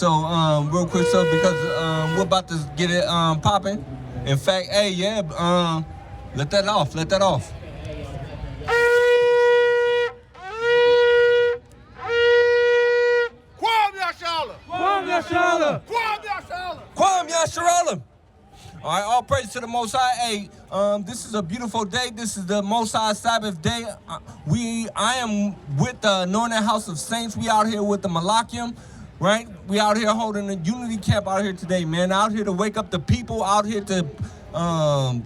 So, real quick, so because we're about to get it popping. In fact, hey, yeah, let that off. Kwam Yasharala. All right, all praise to the Most High. Hey, this is a beautiful day. This is the Most High Sabbath day. I am with the Anointed House of Saints. We out here with the Malachium, right? We out here holding a unity camp out here today, man. Out here to wake up the people, out here to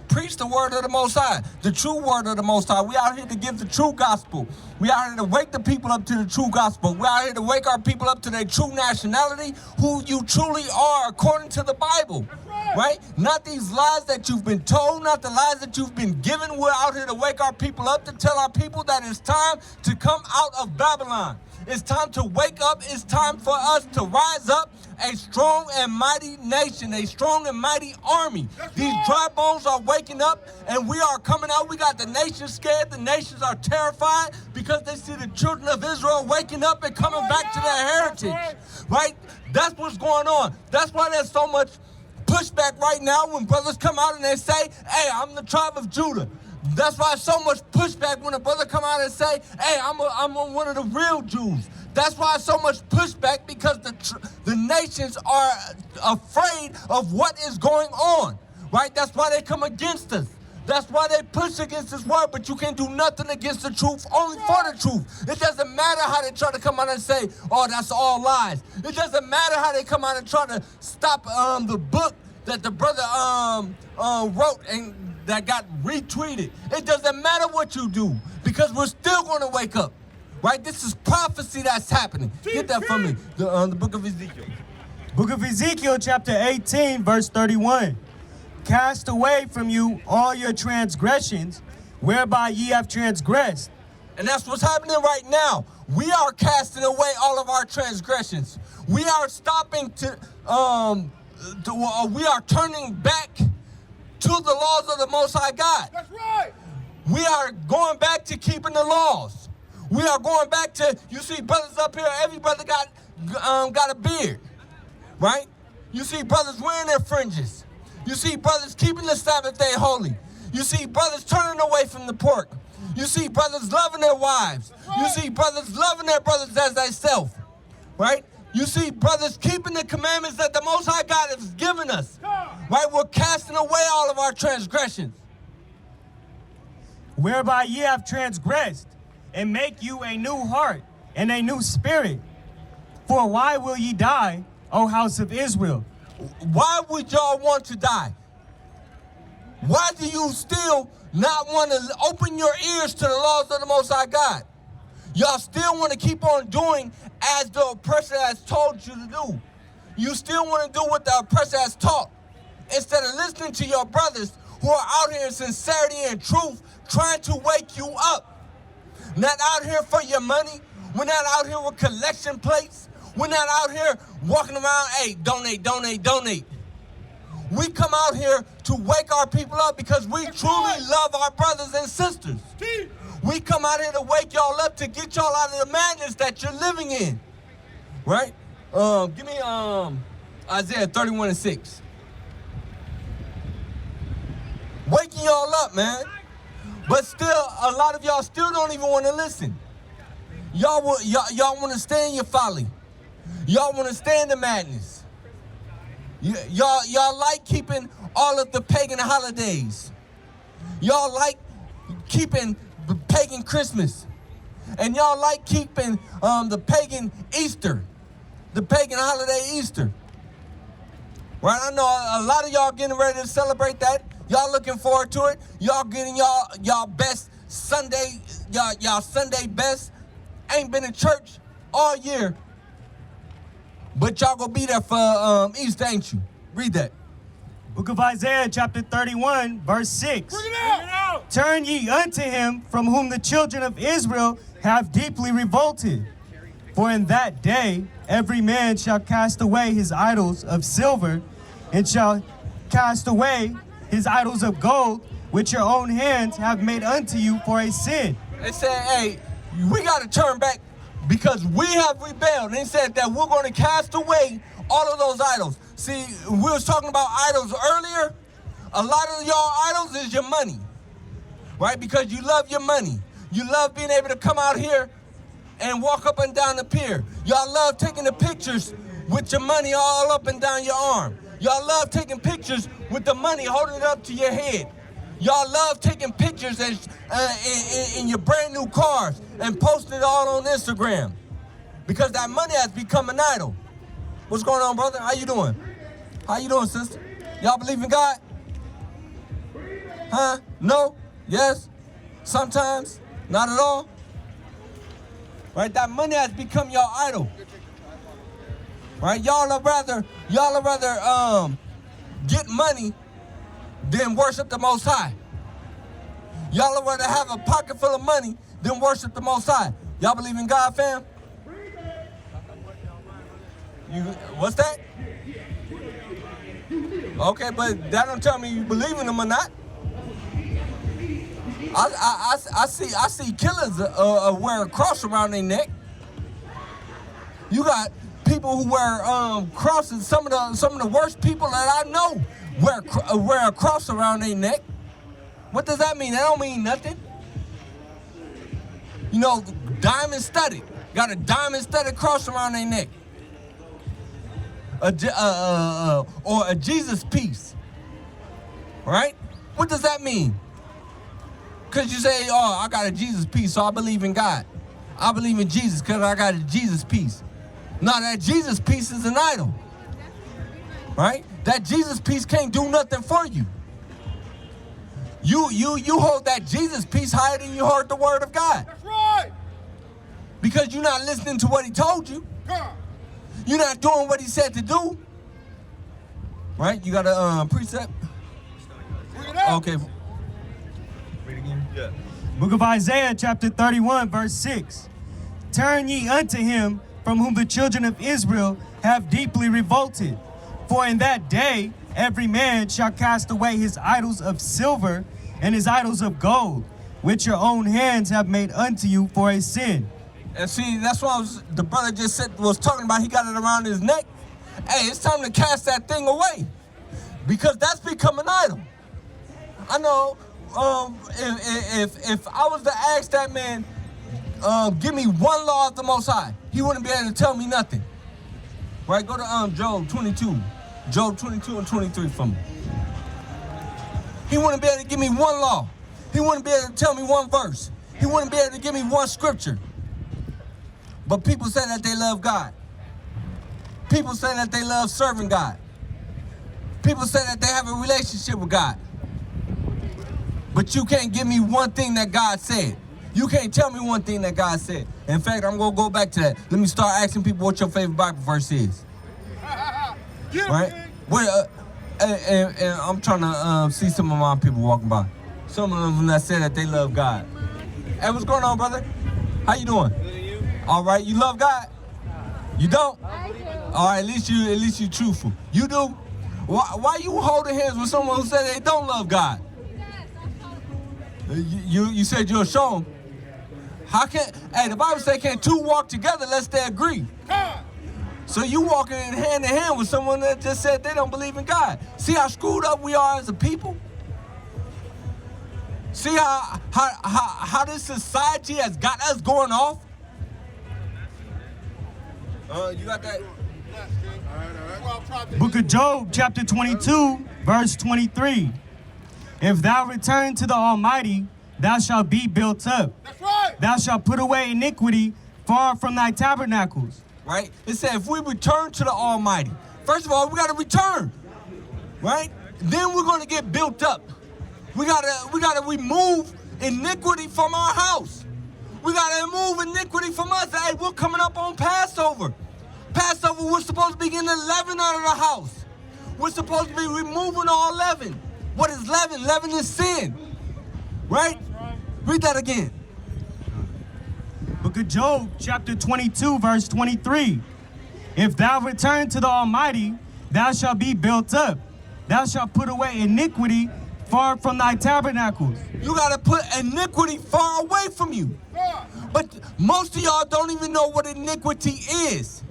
preach the word of the Most High, the true word of the Most High. We out here to give the true gospel. We out here to wake the people up to the true gospel. We out here to wake our people up to their true nationality, who you truly are according to the Bible. Right? Not these lies that you've been told, not the lies that you've been given. We're out here to wake our people up, to tell our people that it's time to come out of Babylon. It's time to wake up. It's time for us to rise up a strong and mighty nation, a strong and mighty army. These dry bones are waking up and we are coming out. We got the nation scared. The nations are terrified because they see the children of Israel waking up and coming back to their heritage. Right? That's what's going on. That's why there's so much pushback right now when brothers come out and they say, hey, I'm the tribe of Judah. That's why so much pushback when a brother come out and say, hey, I'm one of the real Jews. That's why so much pushback, because the nations are afraid of what is going on, right? That's why they come against us. That's why they push against this word, but you can't do nothing against the truth, only for the truth. It doesn't matter how they try to come out and say, oh, that's all lies. It doesn't matter how they come out and try to stop the book that the brother wrote and that got retweeted. It doesn't matter what you do, because we're still going to wake up, right? This is prophecy that's happening. Get that from me, the book of Ezekiel. Book of Ezekiel, chapter 18, verse 31. Cast away from you all your transgressions, whereby ye have transgressed. And that's what's happening right now. We are casting away all of our transgressions. We are stopping we are turning back to the laws of the Most High God. That's right. We are going back to keeping the laws. We are going back to, you see brothers up here, every brother got a beard, right? You see brothers wearing their fringes. You see brothers keeping the Sabbath day holy. You see brothers turning away from the pork. You see brothers loving their wives. You see brothers loving their brothers as themselves, right? You see brothers keeping the commandments that the Most High God has given us, right? We're casting away all of our transgressions. Whereby ye have transgressed, and make you a new heart and a new spirit. For why will ye die, O house of Israel? Why would y'all want to die? Why do you still not want to open your ears to the laws of the Most High God? Y'all still want to keep on doing as the oppressor has told you to do. You still want to do what the oppressor has taught, instead of listening to your brothers who are out here in sincerity and truth trying to wake you up. Not out here for your money. We're not out here with collection plates. We're not out here walking around, hey, donate, donate, donate. We come out here to wake our people up because we truly love our brothers and sisters. We come out here to wake y'all up, to get y'all out of the madness that you're living in, right? Give me Isaiah 31:6. Waking y'all up, man. But still, a lot of y'all still don't even want to listen. Y'all want to stay in your folly. Y'all want to stay in the madness. Y'all like keeping all of the pagan holidays. Y'all like keeping the pagan Christmas. And y'all like keeping the pagan Easter, the pagan holiday Easter. Right? I know a lot of y'all getting ready to celebrate that. Y'all looking forward to it. Y'all getting y'all best Sunday, y'all Sunday best. Ain't been in church all year, but y'all gonna be there for Easter, ain't you? Read that. Book of Isaiah, chapter 31, verse 6. Bring it out. Turn ye unto him from whom the children of Israel have deeply revolted. For in that day every man shall cast away his idols of silver, and shall cast away his idols of gold, which your own hands have made unto you for a sin. They say, hey, we got to turn back Because we have rebelled. And he said that we're going to cast away all of those idols. See, we was talking about idols earlier. A lot of y'all idols is your money, right? Because you love your money. You love being able to come out here and walk up and down the pier. Y'all love taking the pictures with your money all up and down your arm. Y'all love taking pictures with the money holding it up to your head. Y'all love taking pictures in your brand new cars and posting it all on Instagram because that money has become an idol. What's going on, brother? How you doing? How you doing, sister? Y'all believe in God? Huh? No? Yes? Sometimes? Not at all? Right? That money has become your idol. Right? Y'all would rather get money than worship the Most High. Y'all would rather have a pocket full of money than worship the Most High. Y'all believe in God, fam? What's that? Okay, but that don't tell me you believe in them or not. I see killers wear a cross around their neck. You got people who wear crosses. Some of the worst people that I know wear a cross around their neck. What does that mean? That don't mean nothing. You know, diamond studded. Got a diamond studded cross around their neck. Or a Jesus piece. Right? What does that mean? Because you say, oh, I got a Jesus piece, so I believe in God. I believe in Jesus because I got a Jesus piece. No, that Jesus piece is an idol. Right? That Jesus piece can't do nothing for you. You hold that Jesus piece higher than you hold the word of God. That's right. Because you're not listening to what he told you. You're not doing what he said to do. Right? You got a precept? Okay. Read again. Yeah. Book of Isaiah, chapter 31, verse 6. Turn ye unto him from whom the children of Israel have deeply revolted. For in that day every man shall cast away his idols of silver and his idols of gold, which your own hands have made unto you for a sin. And see, that's what the brother just was talking about. He got it around his neck. Hey, it's time to cast that thing away because that's become an idol. I know if I was to ask that man, give me one law of the Most High, he wouldn't be able to tell me nothing. Right? Go to Job 22. Job 22 and 23 for me. He wouldn't be able to give me one law. He wouldn't be able to tell me one verse. He wouldn't be able to give me one scripture. But people say that they love God. People say that they love serving God. People say that they have a relationship with God. But you can't give me one thing that God said. You can't tell me one thing that God said. In fact, I'm going to go back to that. Let me start asking people what your favorite Bible verse is. Right? And I'm trying to see some of my people walking by. Some of them that say that they love God. Hey, what's going on, brother? How you doing? All right, you love God? You don't? I do. All right, at least you truthful. You do? Why you holding hands with someone who said they don't love God? You said you'll show them. How can? Hey, the Bible says, "Can two walk together lest they agree?" So you walking in hand with someone that just said they don't believe in God. See how screwed up we are as a people? See how this society has got us going off? You got that? Book of Job, chapter 22, verse 23. If thou return to the Almighty, thou shalt be built up. That's right. Thou shalt put away iniquity far from thy tabernacles. Right? It said if we return to the Almighty, first of all, we got to return. Right? Then we're going to get built up. We got to remove iniquity from our house. We got to remove iniquity from us. Hey, we're coming up on Passover. Passover, we're supposed to be getting 11 out of the house. We're supposed to be removing all 11. What is leaven? Leaven is sin. Right? Read that again. Book of Job, chapter 22, verse 23. If thou return to the Almighty, thou shalt be built up. Thou shalt put away iniquity far from thy tabernacles. You got to put iniquity far away from you. But most of y'all don't even know what iniquity is.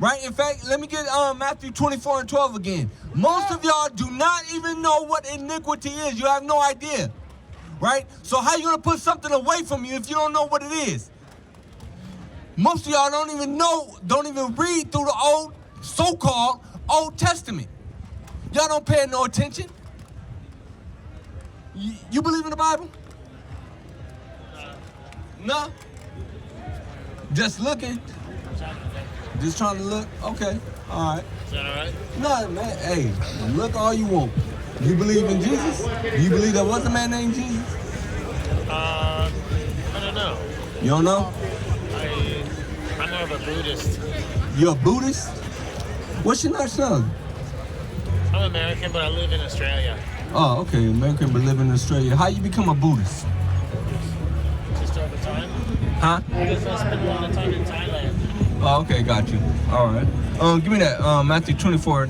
Right? In fact, let me get Matthew 24:12 again. Most of y'all do not even know what iniquity is. You have no idea. Right? So how you going to put something away from you if you don't know what it is? Most of y'all don't even read through the old, so-called Old Testament. Y'all don't pay no attention. You believe in the Bible? No? Just looking? Just trying to look? Okay, all right. Is that all right? No, man, hey, look all you want. You believe in Jesus? You believe there was a man named Jesus? I don't know. You don't know? I'm more of a Buddhist. You're a Buddhist? What's your nationality? I'm American, but I live in Australia. Oh, okay, American but live in Australia. How you become a Buddhist? Just over time. Huh? Because I spent a lot of time in Thailand. Oh, okay, got you. All right. Give me that Matthew 24.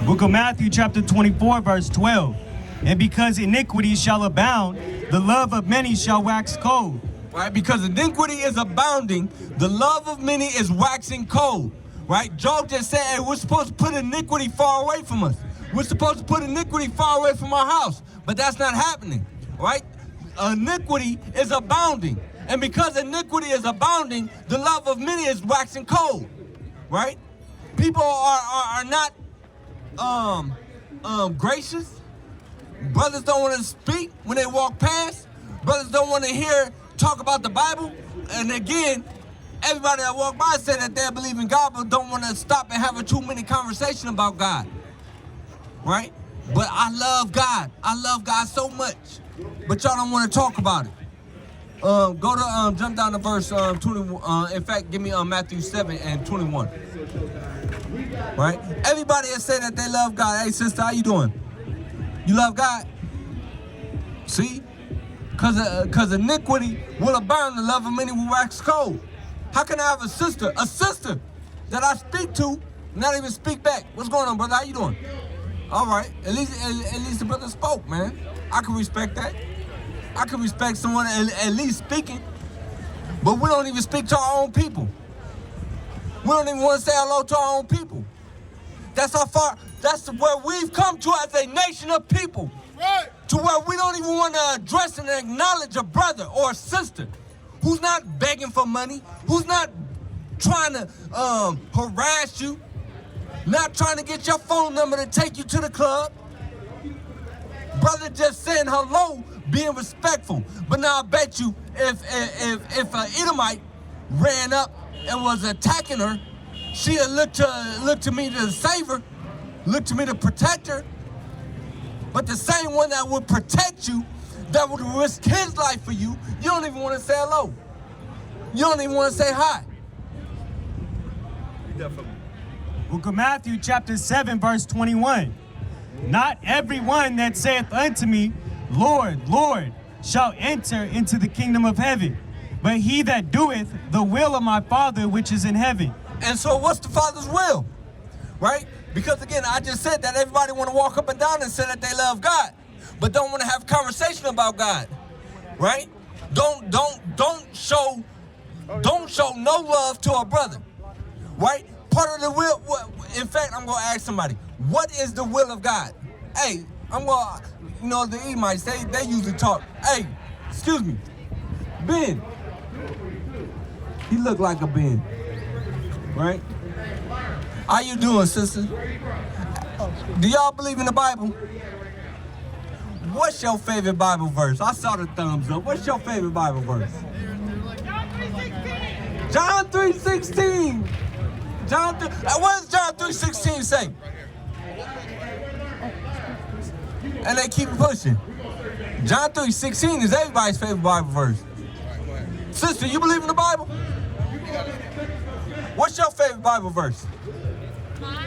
Book of Matthew, chapter 24, verse 12. And because iniquity shall abound, the love of many shall wax cold. Right? Because iniquity is abounding, the love of many is waxing cold. Right? Job just said, hey, we're supposed to put iniquity far away from us. We're supposed to put iniquity far away from our house. But that's not happening. Right? Iniquity is abounding. And because iniquity is abounding, the love of many is waxing cold. Right? People are not gracious. Brothers don't want to speak when they walk past. Brothers don't want to talk about the Bible. And again, everybody that walk by say that they believe in God, but don't want to stop and have a 2-minute conversation about God. Right? But I love God. I love God so much. But y'all don't want to talk about it. Jump down to verse 21. In fact, give me Matthew 7:21. Right? Everybody that say that they love God. Hey, sister, how you doing? You love God? See? Because iniquity will abound, the love of many will wax cold. How can I have a sister that I speak to, not even speak back? What's going on, brother? How you doing? All right. At least the brother spoke, man. I can respect that. I can respect someone at least speaking. But we don't even speak to our own people. We don't even want to say hello to our own people. That's where we've come to as a nation of people. Right. To where we don't even want to address and acknowledge a brother or a sister who's not begging for money, who's not trying to harass you, not trying to get your phone number to take you to the club. Brother just saying hello, being respectful. But now I bet you if an Edomite ran up and was attacking her, she'd look to me to save her, look to me to protect her. But the same one that would protect you, that would risk his life for you, you don't even want to say hello. You don't even want to say hi. Book of Matthew, chapter 7, verse 21. Not everyone that saith unto me, Lord, Lord, shall enter into the kingdom of heaven, but he that doeth the will of my Father which is in heaven. And so what's the Father's will? Right? Because again, I just said that everybody want to walk up and down and say that they love God, but don't want to have conversation about God. Right? Don't show no love to a brother. Right? Part of the will, in fact, I'm going to ask somebody, what is the will of God? Hey, the Edomites, they usually talk. Hey, excuse me, Ben. He look like a Ben, right? How you doing, sister? Do y'all believe in the Bible? What's your favorite Bible verse? I saw the thumbs up. What's your favorite Bible verse? John 3:16. What does John 3:16 say? And they keep pushing. John 3:16 is everybody's favorite Bible verse. Sister, you believe in the Bible? What's your favorite Bible verse? Mine?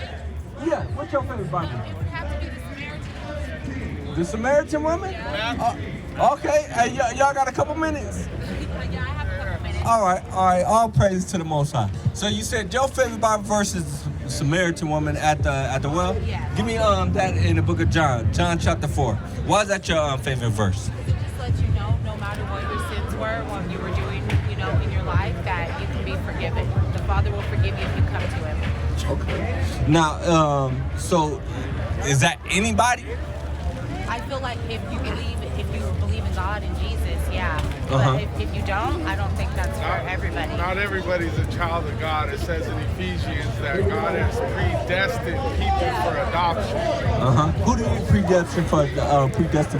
Yeah, what's your favorite Bible? It would have to be the Samaritan woman. The Samaritan woman? Yeah. Okay, hey, y'all got a couple minutes? Yeah, I have a couple minutes. All right, all praise to the Most High. So you said your favorite Bible verse is Samaritan woman at the well? Yeah. Give me that in the book of John chapter 4. Why is that your favorite verse? Just let you know, no matter what your sins were, what you were doing, in your life, that you can be forgiven. The Father will forgive you if you come to Him. Okay. Now, so is that anybody? I feel like if you believe in God and Jesus, yeah. Uh-huh. But if you don't, I don't think that's for everybody. Not everybody's a child of God. It says in Ephesians that God has predestined people for adoption. Who do you predestined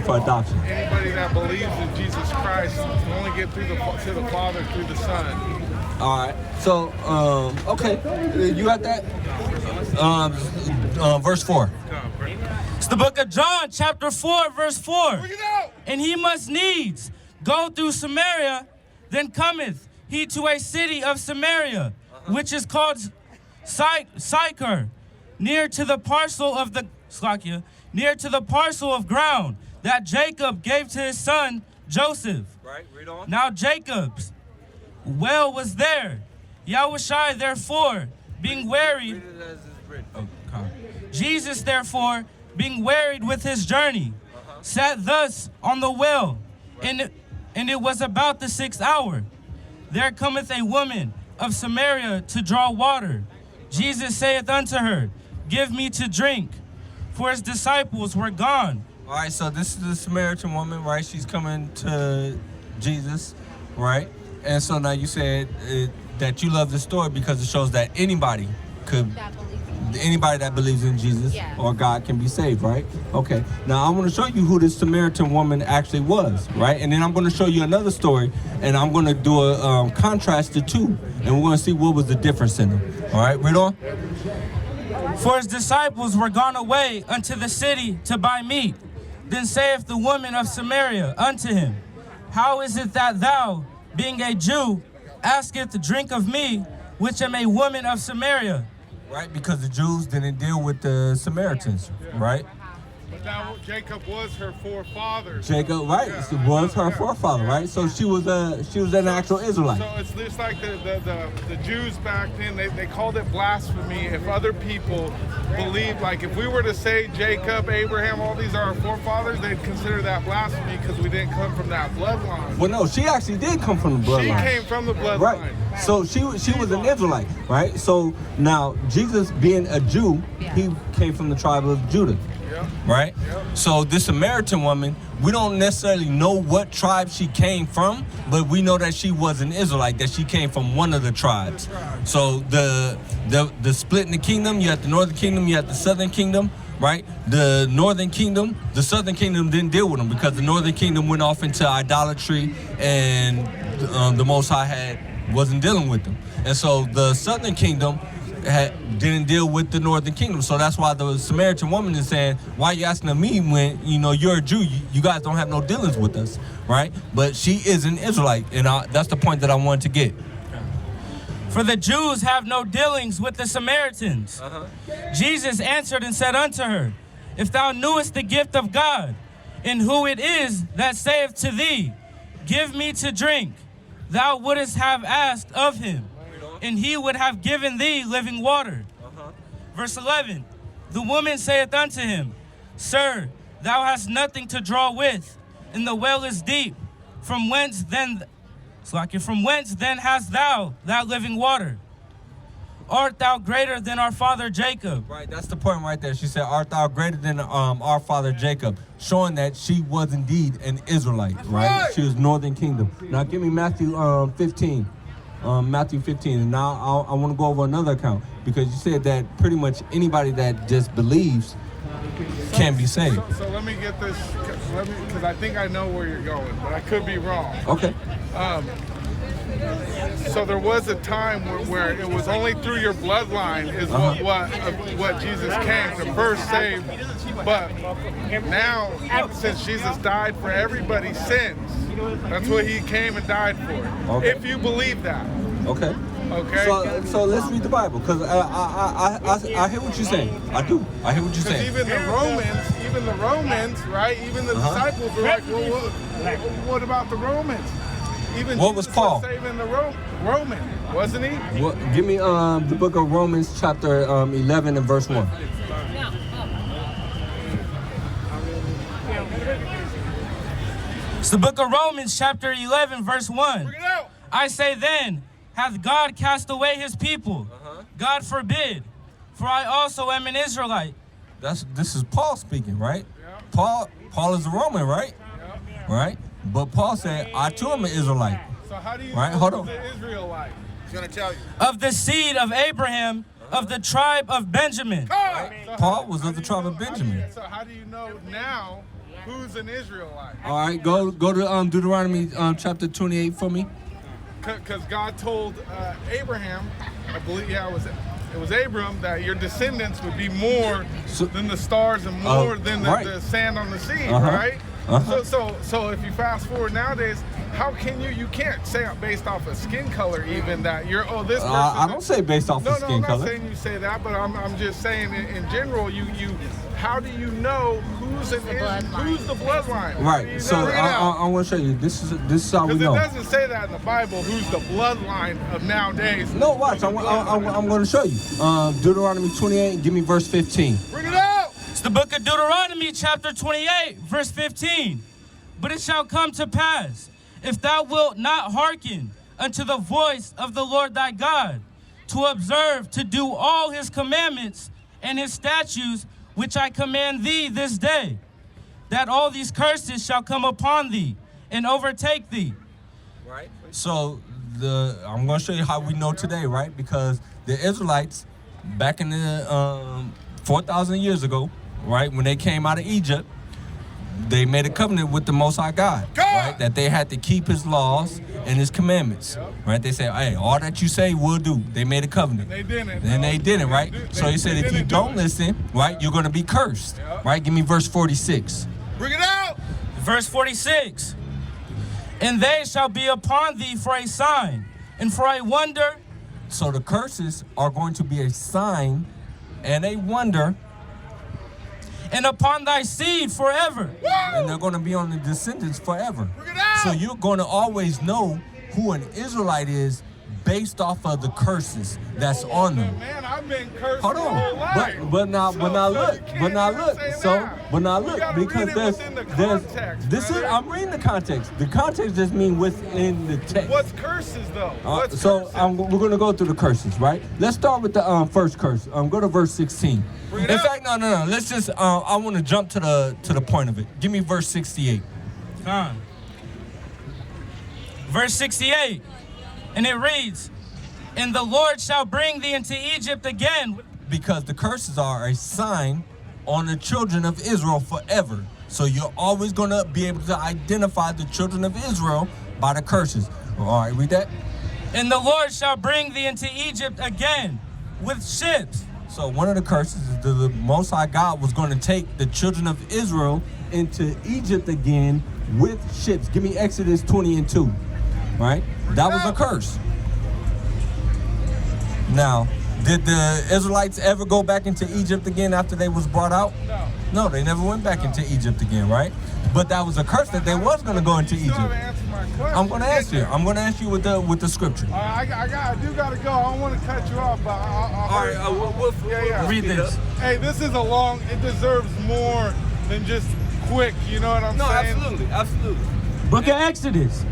for adoption? Anybody that believes in Jesus Christ can only get to the Father through the Son. All right. So, okay, you got that? Verse 4. It's the book of John, chapter 4, verse 4. Bring it out! And he must needs go through Samaria, then cometh he to a city of Samaria, which is called Sychar, near to the parcel of ground that Jacob gave to his son Joseph. Right, read on. Now Jacob's well was there. Yahushua therefore, being wearied, Jesus therefore, being wearied with his journey, sat thus on the well, and it was about the 6th hour. There cometh a woman of Samaria to draw water. Jesus saith unto her, Give me to drink, for his disciples were gone. All right, so this is the Samaritan woman, right? She's coming to Jesus, right? And so now you said that you love the story because it shows that anybody that believes in Jesus or God can be saved, right? Okay. Now I want to show you who this Samaritan woman actually was, right? And then I'm going to show you another story, and I'm going to do a contrast the two, and we're going to see what was the difference in them. All right, read on. For his disciples were gone away unto the city to buy meat. Then saith the woman of Samaria unto him, How is it that thou, being a Jew, asketh to drink of me, which am a woman of Samaria? Right, because the Jews didn't deal with the Samaritans, right? But now Jacob was her forefather. Jacob, right? She was her forefather, right? So she was an actual Israelite. So it's just like the Jews back then. They called it blasphemy if other people believed, like if we were to say Jacob, Abraham, all these are our forefathers, they'd consider that blasphemy because we didn't come from that bloodline. Well, no, she actually did come from the bloodline. She came from the bloodline. Right. So she was an Israelite, right? So now Jesus, being a Jew, he came from the tribe of Judah. Right? So this Samaritan woman, we don't necessarily know what tribe she came from, but we know that she was an Israelite, that she came from one of the tribes. So the split in the kingdom, you had the northern kingdom, you had the southern kingdom, right? The southern kingdom didn't deal with them because the northern kingdom went off into idolatry, and the Most High wasn't dealing with them. And so the southern kingdom didn't deal with the northern kingdom. So that's why the Samaritan woman is saying, why are you asking of me when, you're a Jew? You guys don't have no dealings with us, right? But she is an Israelite, and that's the point that I wanted to get. For the Jews have no dealings with the Samaritans. Jesus answered and said unto her, If thou knewest the gift of God, and who it is that saith to thee, Give me to drink, thou wouldest have asked of him, and he would have given thee living water. Verse 11, the woman saith unto him, Sir, thou hast nothing to draw with, and the well is deep. From whence then hast thou that living water? Art thou greater than our father Jacob? Right, that's the point right there. She said, art thou greater than our father Jacob, showing that she was indeed an Israelite, right? She was northern kingdom. Now give me Matthew 15. Matthew 15, and now I want to go over another account, because you said that pretty much anybody that just believes can be saved. So let me get this, because I think I know where you're going, but I could be wrong. Okay. So there was a time where it was only through your bloodline is what Jesus came to first save, but now since Jesus died for everybody's sins, that's what he came and died for. Okay. If you believe that. Okay. Okay. So let's read the Bible, because I hear what you're saying. I do. I hear what you're saying. Even the Romans, right? Even the disciples were like, well, what about the Romans? Even What was Jesus Paul? saving the Roman, wasn't he? What, give me the book of Romans chapter 11 and verse 1. It's the book of Romans, chapter 11, verse 1. Bring it out. I say then, hath God cast away his people? God forbid, for I also am an Israelite. This is Paul speaking, right? Yeah. Paul is a Roman, right? Yeah. Right? But Paul said, I too am an Israelite. So how do you Right, know hold who's on. an Israelite? He's gonna tell you. Of the seed of Abraham, of the tribe of Benjamin. Paul was of the tribe of Benjamin. So how do you know now who's an Israelite? All right, go to Deuteronomy chapter 28 for me. Because God told Abraham, I believe, it was Abram, that your descendants would be more than the stars and more than right. the sand on the sea, Uh-huh. right? Uh-huh. So if you fast forward nowadays, how can you can't say based off of skin color even that you're this person. I don't say based off no, of no, skin I'm not color. saying you say that, but I'm just saying in general, you how do you know who's the bloodline? How do Right. you So know? I want to show you. This is how we Because know. it doesn't say that in the Bible. Who's the bloodline of nowadays? No, watch. I'm going to show you. Deuteronomy 28. Give me verse 15. Bring it out. It's the book of Deuteronomy, chapter 28, verse 15. But it shall come to pass, if thou wilt not hearken unto the voice of the Lord thy God, to observe to do all his commandments and his statutes, which I command thee this day, that all these curses shall come upon thee and overtake thee. Right. So I'm going to show you how we know today, right? Because the Israelites, back in the 4,000 years ago, right, when they came out of Egypt, they made a covenant with the Most High God, right? That they had to keep his laws and his commandments, right? They said, hey, all that you say, we'll do. They made a covenant. They didn't. And they didn't, right? So he said, if you don't listen, right, you're going to be cursed, right? Give me verse 46. Bring it out. Verse 46. And they shall be upon thee for a sign and for a wonder. So the curses are going to be a sign and a wonder, And upon thy seed forever. and they're going to be on the descendants forever. So you're going to always know who an Israelite is based off of the curses that's on them. Man, I've been cursed Hold my whole on, life. but now look, because there's I'm reading the context. The context just means within the text. What's curses though? What's So curses? we're gonna go through the curses, right? Let's start with the first curse. Go to verse 16. Bring it In up. fact, no. Let's just. I want to jump to the point of it. Give me verse 68. Come. Verse 68. And it reads, and the Lord shall bring thee into Egypt again. Because the curses are a sign on the children of Israel forever. So you're always going to be able to identify the children of Israel by the curses. All right, read that. And the Lord shall bring thee into Egypt again with ships. So one of the curses is the Most High God was going to take the children of Israel into Egypt again with ships. Give me Exodus 20 and 2. Right? That was a curse. Now, did the Israelites ever go back into Egypt again after they was brought out? No, they never went back into Egypt again, right? But that was a curse that they was going to go into You still haven't Egypt. answered my question. I'm going to ask you. I'm going to ask you with the scripture. I do gotta go. I don't want to cut you off, but All right, we'll Read this. Hey, this is it deserves more than just quick. You know what I'm saying? Absolutely. Book of Exodus.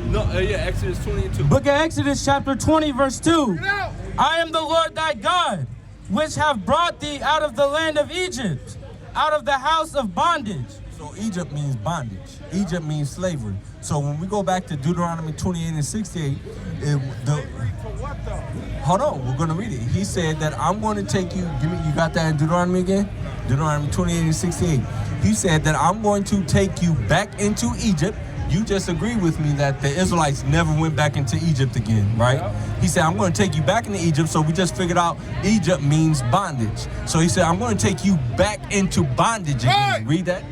No, Exodus 20 and 2. Book of Exodus chapter 20 verse 2. Get out. I am the Lord thy God, which have brought thee out of the land of Egypt, out of the house of bondage. So Egypt means bondage. Egypt means slavery. So when we go back to Deuteronomy 28 and 68, Slavery to what though? hold on, we're going to read it. He said that I'm going to take you, you got that in Deuteronomy again? Deuteronomy 28 and 68. He said that I'm going to take you back into Egypt. You just agree with me that the Israelites never went back into Egypt again, right? Yep. He said, I'm going to take you back into Egypt, so we just figured out Egypt means bondage. So he said, I'm going to take you back into bondage again. Right. Read that.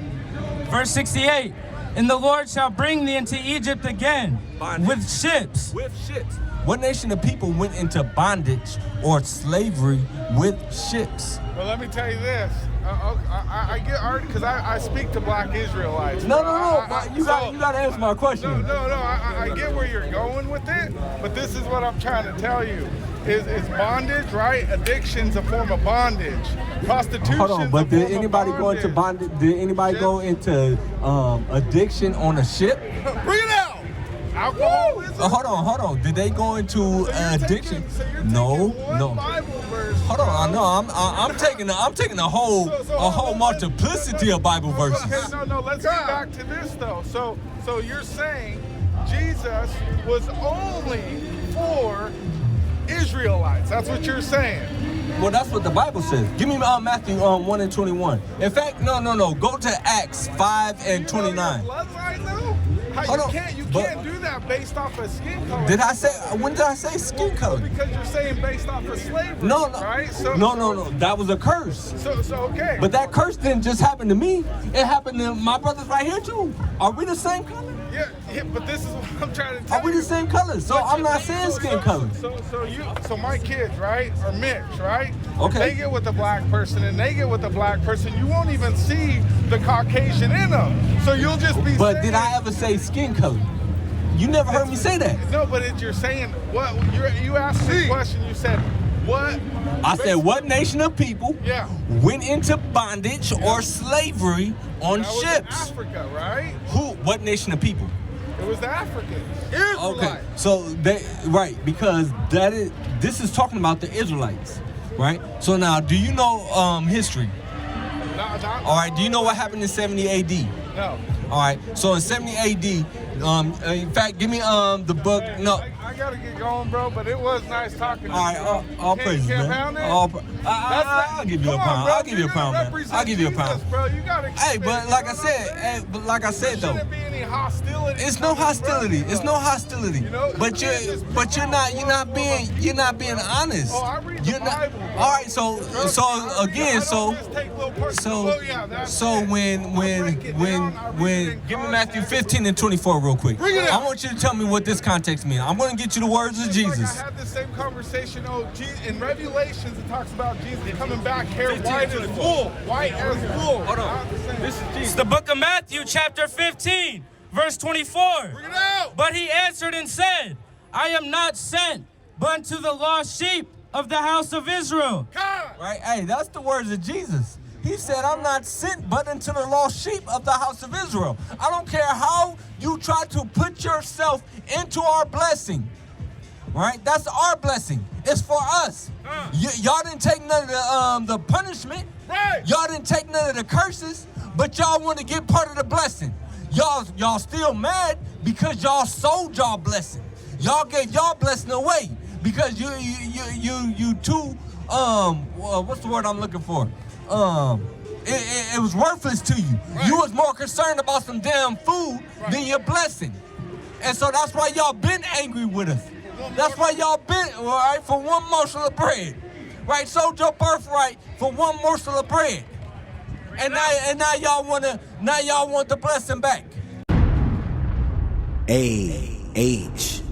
Verse 68. And the Lord shall bring thee into Egypt again Bondage. with ships. With ships. What nation of people went into bondage or slavery with ships? Well, let me tell you this. I get already because I speak to Black Israelites. No. You got to answer my question. No. I get where you're going with it, but this is what I'm trying to tell you. Is bondage, right? Addiction's a form of bondage. Prostitution. Hold on, but did anybody go into bondage? Did anybody go into addiction on a ship? Bring it out. Alcoholism. Hold on. Did they go into addiction? No. Hold on. No, I'm taking a whole multiplicity of Bible verses. Okay, no. Let's get back to this though. So you're saying Jesus was only for Israelites. That's what you're saying. Well, that's what the Bible says. Give me Matthew 1 and 21. In fact, no. Go to Acts 5 and 29. Bloodline though? You can't do that based off of skin color. When did I say skin color? Because you're saying based off of slavery. No. Right? No. That was a curse. So okay. But that curse didn't just happen to me. It happened to my brothers right here too. Are we the same color? Yeah, but this is what I'm trying to tell you. Are we the same color? So I'm not saying skin color. So my kids, right, are mixed, right? Okay. They get with a black person and they get with a black person. You won't even see the Caucasian in them. So you'll just be. But did I ever say skin color? You never heard me say that. No, but you're saying what? You asked me a question. You said what? I said what nation of people went into bondage or slavery on ships? In Africa, right? What nation of people? It was the Africans. Okay, so because this is talking about the Israelites, right? So now, do you know history? All right, do you know what happened in 70 AD? No. All right, so in 70 AD, in fact, give me the book. No. I gotta get going, bro, but it was nice talking to you. All right, all praises, man. I'll give you a pound. I'll give you a pound, man. I'll give you a pound. Bro, you gotta hey, but like I said, though, shouldn't be any hostility. it's no hostility. It's no hostility. You know, but you're not being honest. Oh, I read the Bible, bro. All right, so when give me Matthew 15 and 24 real quick. I want you to tell me what this context means. I'm going to get you the words of Jesus. Like I had the same conversation. In Revelations, it talks about Jesus coming back, hair white as wool. White as wool. Hold on. This is Jesus. It's the book of Matthew, chapter 15, verse 24. Bring it out. But he answered and said, I am not sent, but unto the lost sheep of the house of Israel. Right? Hey, that's the words of Jesus. He said, I'm not sent but unto the lost sheep of the house of Israel. I don't care how you try to put yourself into our blessing. Right? That's our blessing. It's for us. Y'all didn't take none of the punishment. Right. Y'all didn't take none of the curses, but y'all want to get part of the blessing. Y'all still mad because y'all sold y'all blessing. Y'all gave y'all blessing away because you too what's the word I'm looking for? It was worthless to you. Right. You was more concerned about some damn food than your blessing. And so that's why y'all been angry with us. That's why y'all been, all right, for one morsel of bread. Right, sold your birthright for one morsel of bread. And now y'all want the blessing back. AHOS.